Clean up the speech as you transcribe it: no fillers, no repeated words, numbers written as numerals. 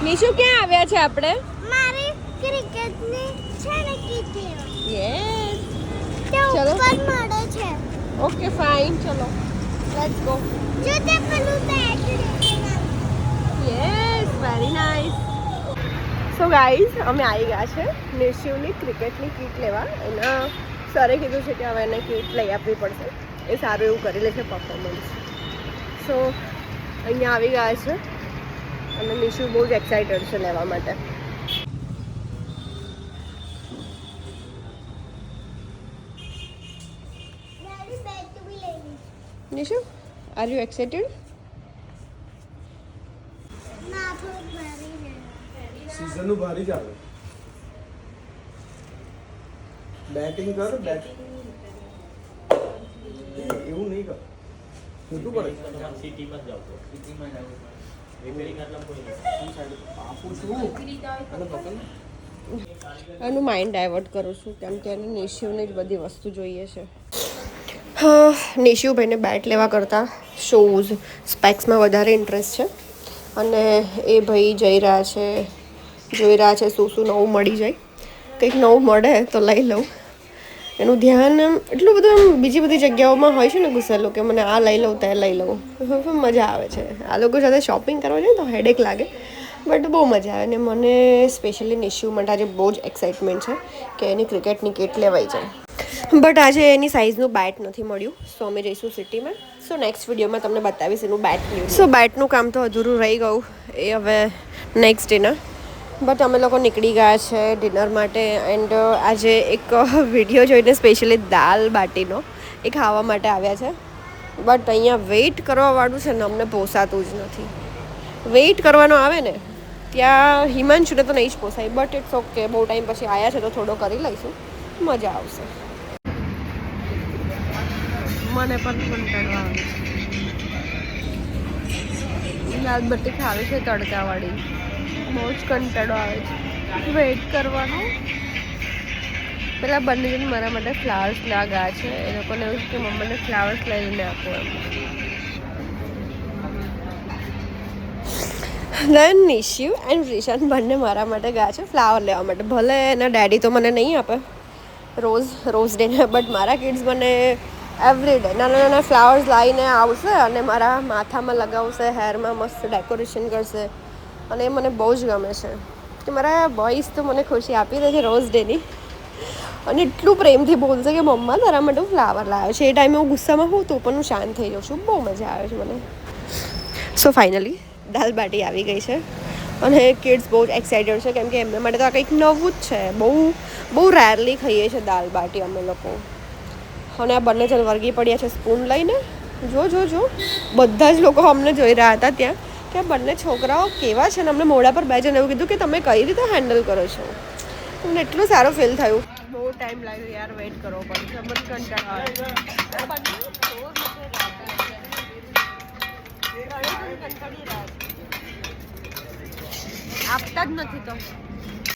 નિશુ ક્યાં આવ્યા છે આપણે? મારી ક્રિકેટની છે ને કીટ લેવા. યસ. ચલો પર મળે છે. ઓકે ફાઇન, ચલો લેટ્સ ગો. જો તે પેલું બેટ લેવા. Yes, very nice. So guys, અમે આવી ગયા છે નિશુની ક્રિકેટની કીટ લેવા. એના સરે કીધું છે કે હવે એને કીટ લઈ આપવી પડશે. એ સારું એવું કરી લે છે પરફોર્મન્સ. સો અહીંયા આવી ગયા છે અને નિશુ બહુ જ એક્સાઇટેડ છે લેવા માટે. મારી બેટ બી લેવી. Nishu, are you excited? ના થોડું ભારી છે. સીઝનનું ભારી જ આવે. બેટિંગ કર, બેટિંગ એવું નહીં કર. મોટું પડે. સિટીમાં જાવ તો સિટીમાં જાવ રિપેરિંગ આટલા કોઈ આપું છું અને પકડ. એનું માઇન્ડ ડાયવર્ટ કરું છું કેમ કે એને નિશુને જ બધી વસ્તુ જોઈએ છે. હા, નિશુભાઈને બેટ લેવા કરતાં શૂઝ સ્પેક્સમાં વધારે ઇન્ટરેસ્ટ છે અને એ ભાઈ જઈ રહ્યા છે, જોઈ રહ્યા છે શું શું નવું મળી જાય. કંઈક નવું મળે તો લઈ લઉં. એનું ધ્યાન એટલું બધું બીજી બધી જગ્યાઓમાં હોય છે ને ઘૂસેલું કે મને આ લઈ લઉં તે લઈ લઉં. મજા આવે છે આ લોકો સાથે શોપિંગ કરવા જાય તો હેડેક લાગે બટ બહુ મજા આવે. અને મને સ્પેશિયલી નિશુ માટે આજે બહુ જ એક્સાઇટમેન્ટ છે કે એની ક્રિકેટની કીટ લેવાઈ જાય. બટ આજે એની સાઇઝનું બેટ નથી મળ્યું, સો અમે જઈશું સિટીમાં. સો નેક્સ્ટ વિડીયોમાં તમને બતાવીશ એનું બેટ મળ્યું. સો બેટનું કામ તો અધૂરું રહી ગયું, એ હવે નેક્સ્ટ ડિનર. બટ અમે લોકો નીકળી ગયા છે ડિનર માટે. એન્ડ આજે એક વિડીયો જોઈને સ્પેશિયલી દાલ બાટીનો એ ખાવા માટે આવ્યા છે. બટ અહીંયા વેઇટ કરવાવાળું છે ને અમને પોસાતું જ નથી. વેઇટ કરવાનો આવે ને ત્યાં હિમાંશુને તો નહીં જ પોસાય. બટ ઇટ્સ ઓકે, બહુ ટાઈમ પછી આવ્યા છે તો થોડો કરી લઈશું, મજા આવશે. મને પણ કંટાળો આવે છે. દાલ બાટી ખાવી છે તડકાવાળી, બહુ જ કંટાળો આવે છે વેઇટ કરવાનો. પેલા બંને જણ મારા માટે ફ્લાવર્સ લાગ્યા છે. એ લોકોને એવું કે મમ્માને ફ્લાવર્સ લઈને આપો એમ. દેન નિશુ એન્ડ રિશાન બંને મારા માટે ગયા છે ફ્લાવર લેવા માટે. ભલે એના ડેડી તો મને નહીં આપે રોઝ ડેને, બટ મારા કિડ્સ મને એવરી ડે નાના નાના ફ્લાવર્સ લાવીને આવશે અને મારા માથામાં લગાવશે, હેરમાં મસ્ત ડેકોરેશન કરશે. અને એ મને બહુ જ ગમે છે કે મારા બોયઝ તો મને ખુશી આપી દે છે રોઝ ડેની. અને એટલું પ્રેમથી બોલશે કે મમ્મા તારા માટે હું ફ્લાવર લાવ્યો છે. એ ટાઈમે હું ગુસ્સામાં હોઉં તો પણ હું શાંત થઈ જાઉં છું. બહુ મજા આવે છે મને. સો ફાઇનલી દાલ બાટી આવી ગઈ છે અને કિડ્સ બહુ જ એક્સાઇટેડ છે કેમ કે એમના માટે તો આ કંઈક નવું જ છે. બહુ રેરલી ખાઈએ છીએ દાલ બાટી અમે લોકો. અને આ બંને જણ વર્ગી પડ્યા છે સ્પૂન લઈને. જો બધા જ લોકો અમને જોઈ રહ્યા હતા ત્યાં કે આ બંને છોકરાઓ કેવા છે. ને અમને મોઢા પર બે જણ એવું કીધું કે તમે કઈ રીતે હેન્ડલ કરો છો. મને એટલું સારું ફીલ થયું. બહુ ટાઈમ લાગ્યો યાર, વેઇટ કરવો પડશે. મને કંટાળો આવે. આપતા જ નથી તો